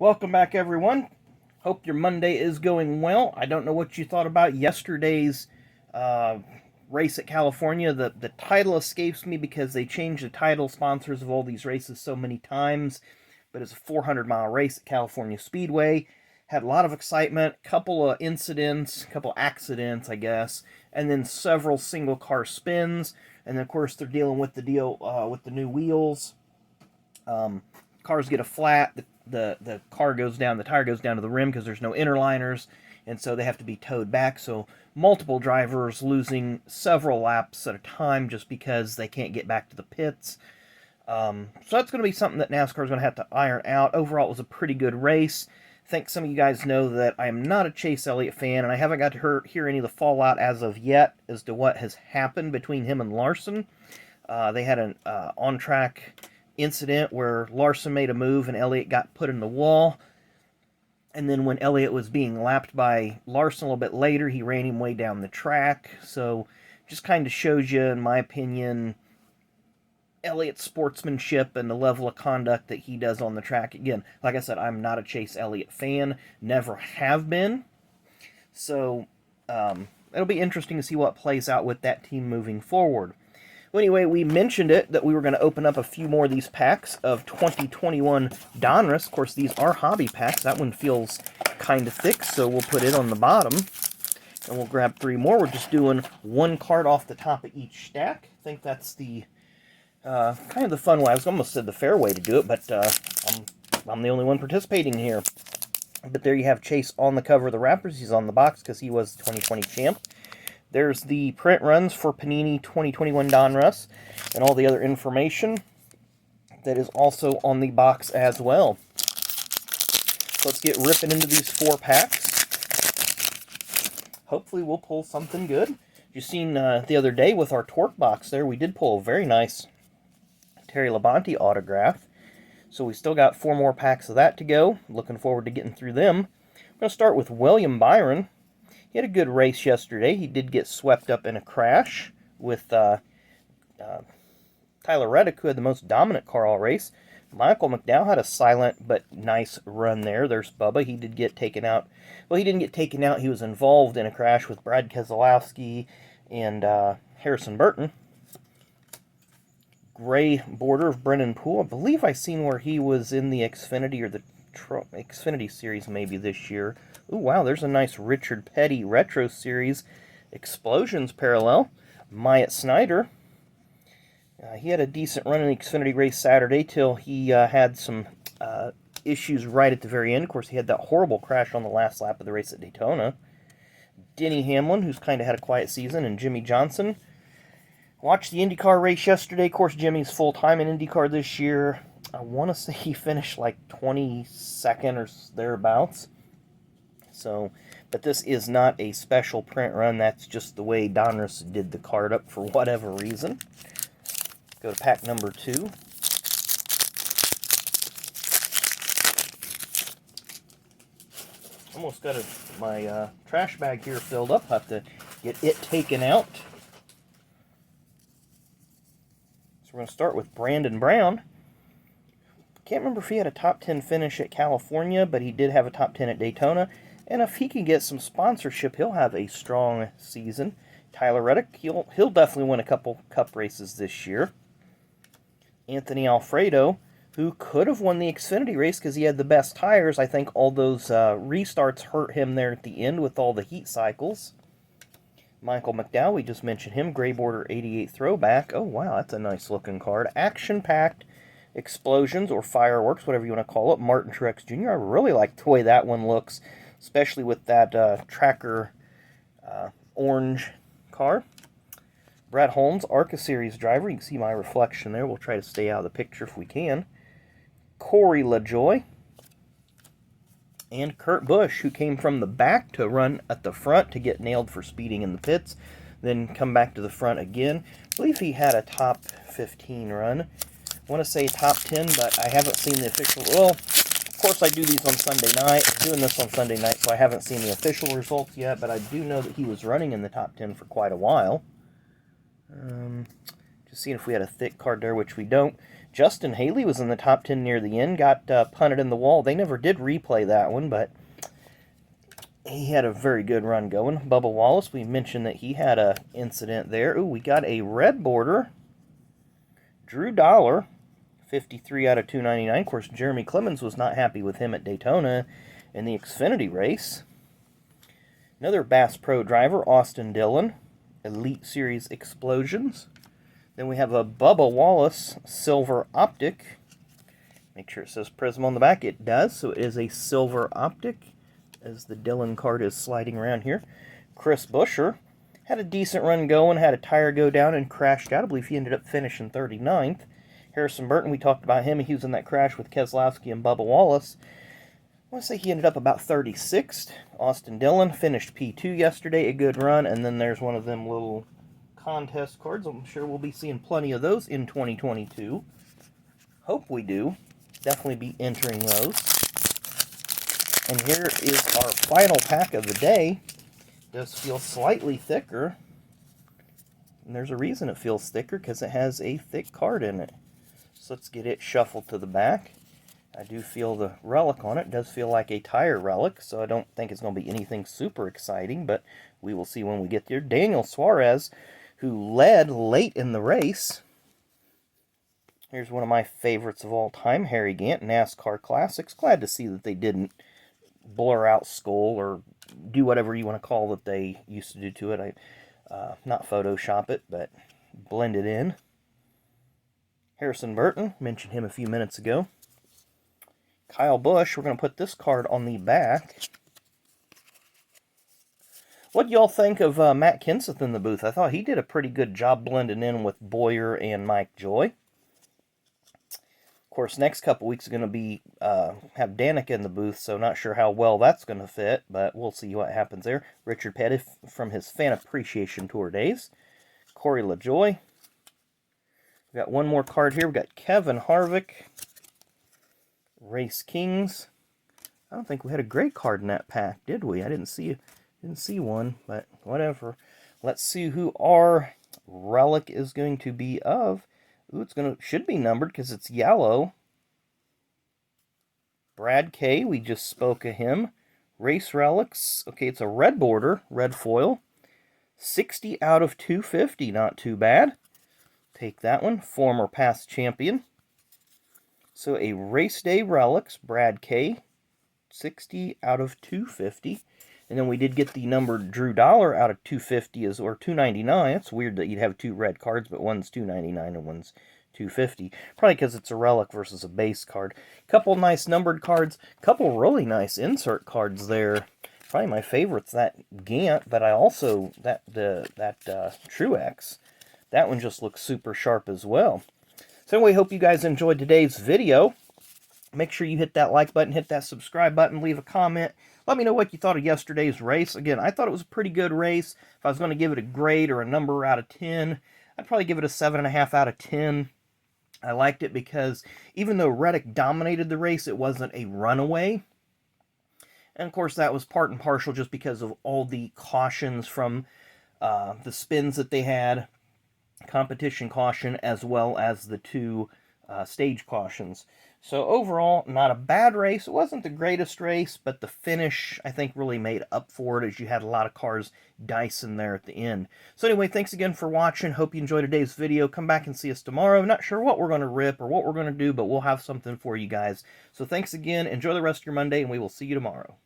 Welcome back, everyone. Hope your Monday is going well. I don't know what you thought about yesterday's uh, race at California. The title escapes me because they changed the title sponsors of all these races so many times. But it's a 400-mile race at California Speedway. Had a lot of excitement, couple of incidents, couple accidents, I guess, and then several single car spins. And then, of course, they're dealing with the deal with the new wheels. Cars get a flat, the car goes down, the tire goes down to the rim because there's no interliners, and so they have to be towed back. So multiple drivers losing several laps at a time just because they can't get back to the pits. So that's going to be something that NASCAR is going to have to iron out. Overall, it was a pretty good race. I think some of you guys know that I am not a Chase Elliott fan, and I haven't got to hear any of the fallout as of yet as to what has happened between him and Larson. They had an on-track incident where Larson made a move and Elliott got put in the wall. And then when Elliott was being lapped by Larson a little bit later, he ran him way down the track. So just kind of shows you, in my opinion, Elliott's sportsmanship and the level of conduct that he does on the track. Again, like I said, I'm not a Chase Elliott fan, never have been. So it'll be interesting to see what plays out with that team moving forward. Well, anyway, we mentioned it that we were going to open up a few more of these packs of 2021 Donruss. Of course, these are hobby packs. That one feels kind of thick, so we'll put it on the bottom. And we'll grab three more. We're just doing one card off the top of each stack. I think that's the kind of the fun way. I was almost said the fair way to do it, but I'm the only one participating here. But there you have Chase on the cover of the wrappers. He's on the box because he was the 2020 champ. There's the print runs for Panini 2021 Donruss and all the other information that is also on the box as well. So let's get ripping into these four packs. Hopefully we'll pull something good. You've seen the other day with our Torque box there, we did pull a very nice Terry Labonte autograph. So we still got four more packs of that to go. Looking forward to getting through them. I'm going to start with William Byron. He had a good race yesterday. He did get swept up in a crash with Tyler Reddick, who had the most dominant car all race. Michael McDowell had a silent but nice run there. There's Bubba. He did get taken out. Well, he didn't get taken out. He was involved in a crash with Brad Keselowski and Harrison Burton. Gray border of Brennan Poole. I believe I seen where he was in the Xfinity or the Xfinity Series maybe this year. Ooh, wow, there's a nice Richard Petty Retro Series Explosions parallel. Myatt Snyder. He had a decent run in the Xfinity race Saturday till he had some issues right at the very end. Of course, he had that horrible crash on the last lap of the race at Daytona. Denny Hamlin, who's kind of had a quiet season, and Jimmy Johnson. Watched the IndyCar race yesterday. Of course, Jimmy's full-time in IndyCar this year. I want to say he finished like 22nd or thereabouts. So, but this is not a special print run. That's just the way Donruss did the card up for whatever reason. Go to pack number 2. Almost got my trash bag here filled up. Have to get it taken out. So we're going to start with Brandon Brown. Can't remember if he had a top 10 finish at California, but he did have a top 10 at Daytona. And if he can get some sponsorship, he'll have a strong season. Tyler Reddick, he'll definitely win a couple cup races this year. Anthony Alfredo, who could have won the Xfinity race because he had the best tires. I think all those restarts hurt him there at the end with all the heat cycles. Michael McDowell, we just mentioned him. Gray border 88 throwback. Oh, wow, that's a nice looking card. Action-packed explosions or fireworks, whatever you want to call it. Martin Truex Jr. I really like the way that one looks, especially with that tracker orange car. Brad Holmes, ARCA Series driver. You can see my reflection there. We'll try to stay out of the picture if we can. Corey LaJoie. And Kurt Busch, who came from the back to run at the front to get nailed for speeding in the pits, then come back to the front again. I believe he had a top 15 run. I want to say top 10, but I haven't seen the official. Well, of course I do these on Sunday night. I'm doing this on Sunday night, so I haven't seen the official results yet, but I do know that he was running in the top 10 for quite a while. Just seeing if we had a thick card there, which we don't. Justin Haley was in the top 10 near the end, got punted in the wall. They never did replay that one, but he had a very good run going. Bubba Wallace, we mentioned that he had a incident there. Ooh, we got a red border. Drew Dollar, 53 out of 299. Of course, Jeremy Clemens was not happy with him at Daytona in the Xfinity race. Another Bass Pro driver, Austin Dillon, Elite Series Explosions. Then we have a Bubba Wallace Silver Optic. Make sure it says Prism on the back. It does, so it is a Silver Optic, as the Dillon card is sliding around here. Chris Buescher had a decent run going, had a tire go down and crashed out. I believe he ended up finishing 39th. Harrison Burton, we talked about him. He was in that crash with Keselowski and Bubba Wallace. I want to say he ended up about 36th. Austin Dillon finished P2 yesterday, a good run, and then there's one of them little contest cards. I'm sure we'll be seeing plenty of those in 2022. Hope we do. Definitely be entering those. And here is our final pack of the day. Does feel slightly thicker. And there's a reason it feels thicker, because it has a thick card in it. So let's get it shuffled to the back. I do feel the relic on it. It does feel like a tire relic, so I don't think it's going to be anything super exciting, but we will see when we get there. Daniel Suarez, who led late in the race. Here's one of my favorites of all time, Harry Gant, NASCAR Classics. Glad to see that they didn't blur out Skull or do whatever you want to call that they used to do to it. Not Photoshop it, but blend it in. Harrison Burton, mentioned him a few minutes ago. Kyle Busch, we're going to put this card on the back. What do y'all think of Matt Kenseth in the booth? I thought he did a pretty good job blending in with Boyer and Mike Joy. Of course, next couple weeks are going to be have Danica in the booth, so not sure how well that's going to fit, but we'll see what happens there. Richard Petty from his Fan Appreciation Tour days. Corey LaJoy. We got one more card here. We got Kevin Harvick. Race Kings. I don't think we had a great card in that pack, did we? I didn't see one, but whatever. Let's see who our relic is going to be of. Ooh, should be numbered because it's yellow. Brad K, we just spoke of him. Race relics. Okay, it's a red border, red foil. 60 out of 250, not too bad. Take that one. Former past champion. So a race day relics, Brad K, 60 out of 250. And then we did get the numbered Drew Dollar out of 250 or 299. It's weird that you'd have two red cards, but one's 299 and one's 250. Probably because it's a relic versus a base card. Couple nice numbered cards. Couple really nice insert cards there. Probably my favorite's that Gant, but I also that Truex. That one just looks super sharp as well. So anyway, hope you guys enjoyed today's video. Make sure you hit that like button, hit that subscribe button, leave a comment. Let me know what you thought of yesterday's race. Again, I thought it was a pretty good race. If I was going to give it a grade or a number out of 10, I'd probably give it a 7.5 out of 10. I liked it because even though Reddick dominated the race, it wasn't a runaway. And of course, that was part and partial just because of all the cautions from the spins that they had, competition caution, as well as the two stage cautions. So overall, not a bad race. It wasn't the greatest race, but the finish, I think, really made up for it as you had a lot of cars dicing there at the end. So anyway, thanks again for watching. Hope you enjoyed today's video. Come back and see us tomorrow. Not sure what we're going to rip or what we're going to do, but we'll have something for you guys. So thanks again. Enjoy the rest of your Monday, and we will see you tomorrow.